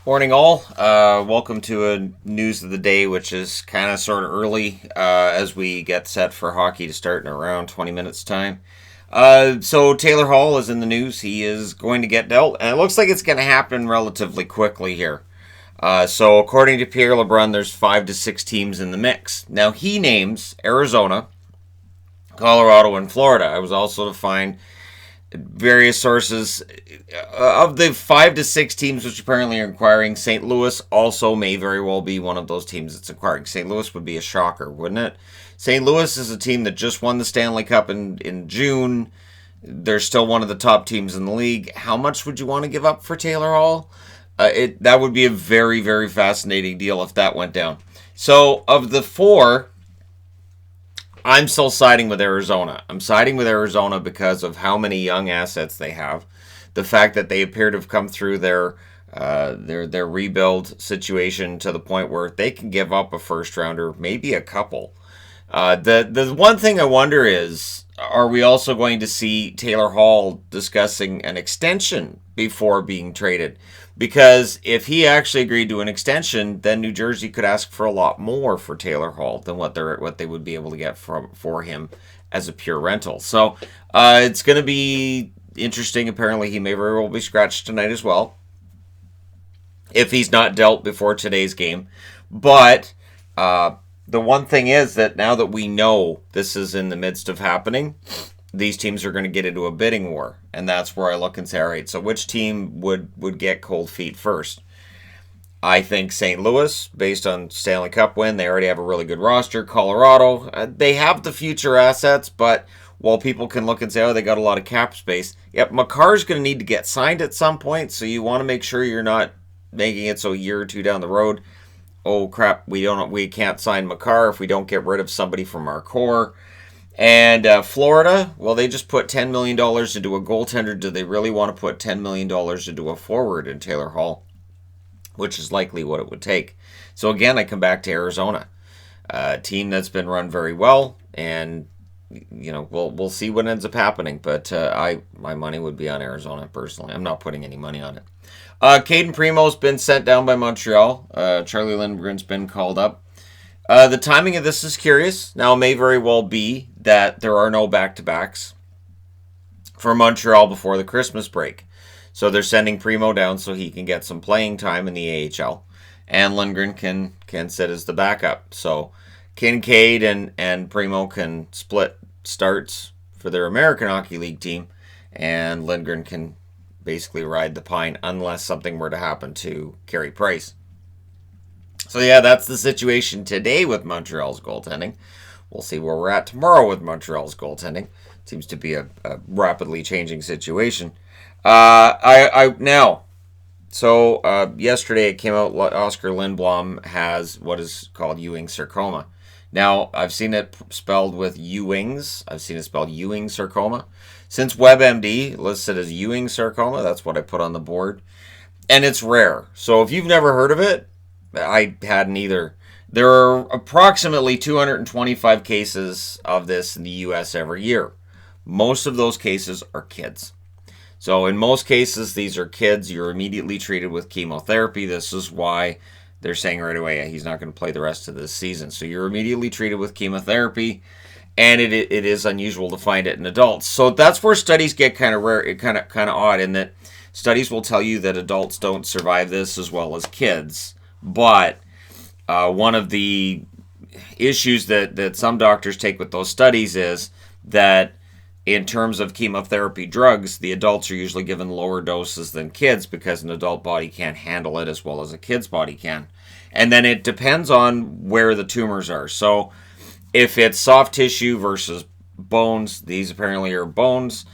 Morning, all. Welcome to a news of the day, which is kind of sort of early as we get set for hockey to start in around 20 minutes' time. So Taylor Hall is in the news. He is going to get dealt, and it looks like it's going to happen relatively quickly here. So according to Pierre LeBrun, there's 5 to 6 teams in the mix. Now he names Arizona, Colorado, and Florida. I was also to find various sources of the 5 to 6 teams which apparently are inquiring. St. Louis also may very well be one of those teams that's inquiring. St. Louis would be a shocker, wouldn't it? St. Louis is a team that just won the Stanley Cup in June. They're still one of the top teams in the league. How much would you want to give up for Taylor Hall? That would be a very, very fascinating deal if that went down. So of the four, I'm still siding with Arizona. I'm siding with Arizona because of how many young assets they have, the fact that they appear to have come through their rebuild situation to the point where they can give up a first rounder, maybe a couple. The one thing I wonder is, are we also going to see Taylor Hall discussing an extension before being traded? Because if he actually agreed to an extension, then New Jersey could ask for a lot more for Taylor Hall than what they would be able to get for him as a pure rental. So it's going to be interesting. Apparently, he may very well be scratched tonight as well, if he's not dealt before today's game. But the one thing is that now that we know this is in the midst of happening, these teams are going to get into a bidding war. And that's where I look and say, all right, so which team would get cold feet first? I think St. Louis, based on Stanley Cup win, they already have a really good roster. Colorado, they have the future assets, but while people can look and say, oh, they got a lot of cap space, yep, Makar's going to need to get signed at some point, so you want to make sure you're not making it so a year or two down the road, oh crap, we can't sign Makar if we don't get rid of somebody from our core. And Florida, well, they just put $10 million into a goaltender. Do they really want to put $10 million into a forward in Taylor Hall? Which is likely what it would take. So again, I come back to Arizona, a team that's been run very well, and we'll see what ends up happening. But my money would be on Arizona personally. I'm not putting any money on it. Caden Primo's been sent down by Montreal. Charlie Lindgren's been called up. The timing of this is curious. Now, it may very well be that there are no back-to-backs for Montreal before the Christmas break. So they're sending Primo down so he can get some playing time in the AHL. And Lindgren can sit as the backup. So Kincaid and Primo can split starts for their American Hockey League team. And Lindgren can basically ride the pine unless something were to happen to Carey Price. So yeah, that's the situation today with Montreal's goaltending. We'll see where we're at tomorrow with Montreal's goaltending. Seems to be a rapidly changing situation. Yesterday it came out Oscar Lindblom has what is called Ewing sarcoma. Now, I've seen it spelled with Ewings. I've seen it spelled Ewing sarcoma. Since WebMD listed as Ewing sarcoma, that's what I put on the board. And it's rare. So if you've never heard of it, I hadn't either. There are approximately 225 cases of this in the U.S. every year. Most of those cases are kids. So in most cases, these are kids. You're immediately treated with chemotherapy. This is why they're saying right away, he's not going to play the rest of this season. So you're immediately treated with chemotherapy, and it is unusual to find it in adults. So that's where studies get kind of rare, kind of odd, in that studies will tell you that adults don't survive this as well as kids. But one of the issues that some doctors take with those studies is that in terms of chemotherapy drugs, the adults are usually given lower doses than kids because an adult body can't handle it as well as a kid's body can. And then it depends on where the tumors are. So if it's soft tissue versus bones, these apparently are bones.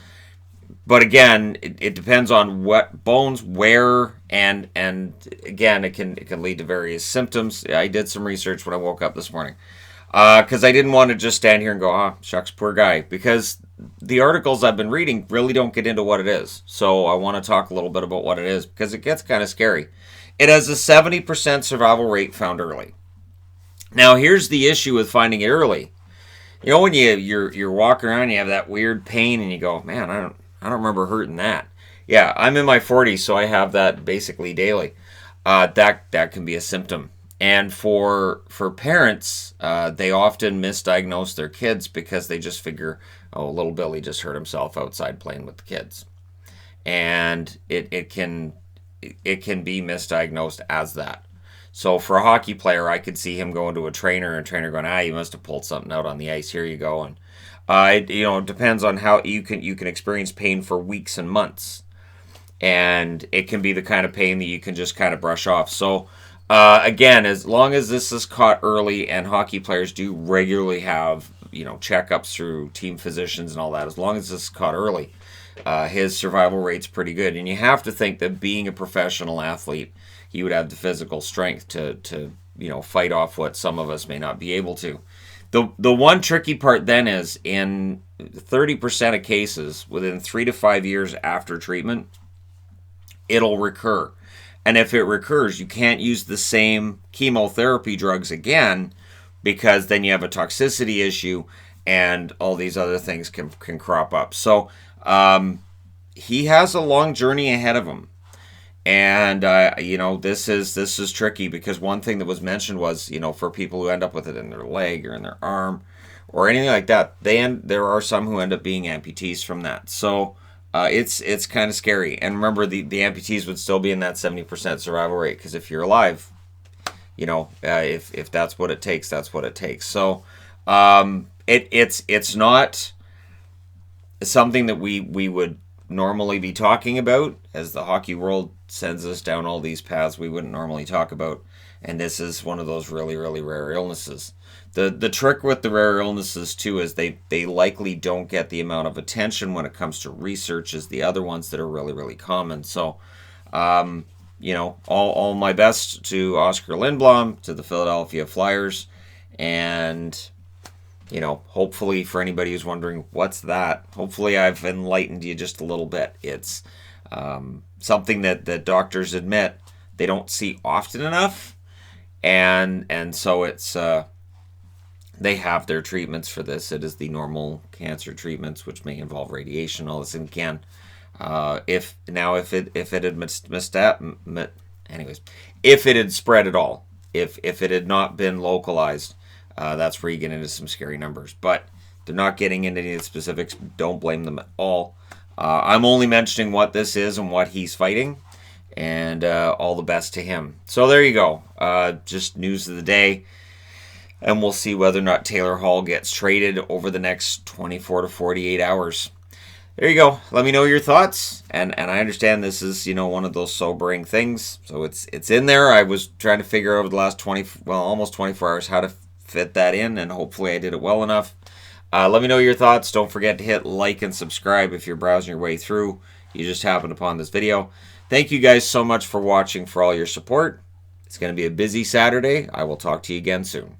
But again, it depends on what bones, where, and again, it can lead to various symptoms. I did some research when I woke up this morning because I didn't want to just stand here and go, shucks, poor guy, because the articles I've been reading really don't get into what it is. So I want to talk a little bit about what it is because it gets kind of scary. It has a 70% survival rate found early. Now, here's the issue with finding it early. You know, when you're walking around, you have that weird pain, and you go, man, I don't remember hurting that. Yeah, I'm in my 40s, so I have that basically daily. that can be a symptom. And for parents, they often misdiagnose their kids because they just figure, oh, little Billy just hurt himself outside playing with the kids, and it can be misdiagnosed as that. So for a hockey player, I could see him going to a trainer and trainer going, you must have pulled something out on the ice. Here you go. And it depends on how you can experience pain for weeks and months, and it can be the kind of pain that you can just kind of brush off. So again, as long as this is caught early, and hockey players do regularly have checkups through team physicians and all that, as long as this is caught early, his survival rate's pretty good. And you have to think that being a professional athlete, he would have the physical strength to fight off what some of us may not be able to. The one tricky part then is, in 30% of cases, within 3 to 5 years after treatment, it'll recur. And if it recurs, you can't use the same chemotherapy drugs again, because then you have a toxicity issue and all these other things can crop up. So he has a long journey ahead of him. And, this is tricky, because one thing that was mentioned was, for people who end up with it in their leg or in their arm or anything like that, there are some who end up being amputees from that. So it's kind of scary. And remember, the amputees would still be in that 70% survival rate, because if you're alive, if that's what it takes, that's what it takes. So it's not something that we would normally be talking about, as the hockey world sends us down all these paths we wouldn't normally talk about. And this is one of those really, really rare illnesses. The trick with the rare illnesses too is they likely don't get the amount of attention when it comes to research as the other ones that are really, really common. So all my best to Oscar Lindblom, to the Philadelphia Flyers, and hopefully, for anybody who's wondering what's that, hopefully I've enlightened you just a little bit. It's something that doctors admit they don't see often enough, and so it's they have their treatments for this. It is the normal cancer treatments, which may involve radiation, all this, and can if it had if it had spread at all, if it had not been localized. That's where you get into some scary numbers. But they're not getting into any of the specifics. Don't blame them at all. I'm only mentioning what this is and what he's fighting. And all the best to him. So there you go. Just news of the day. And we'll see whether or not Taylor Hall gets traded over the next 24 to 48 hours. There you go. Let me know your thoughts. And I understand this is, one of those sobering things. So it's in there. I was trying to figure out over the last almost 24 hours how to fit that in, and hopefully I did it well enough. Let me know your thoughts. Don't forget to hit like and subscribe if you're browsing your way through. You just happened upon this video. Thank you guys so much for watching, for all your support. It's going to be a busy Saturday. I will talk to you again soon.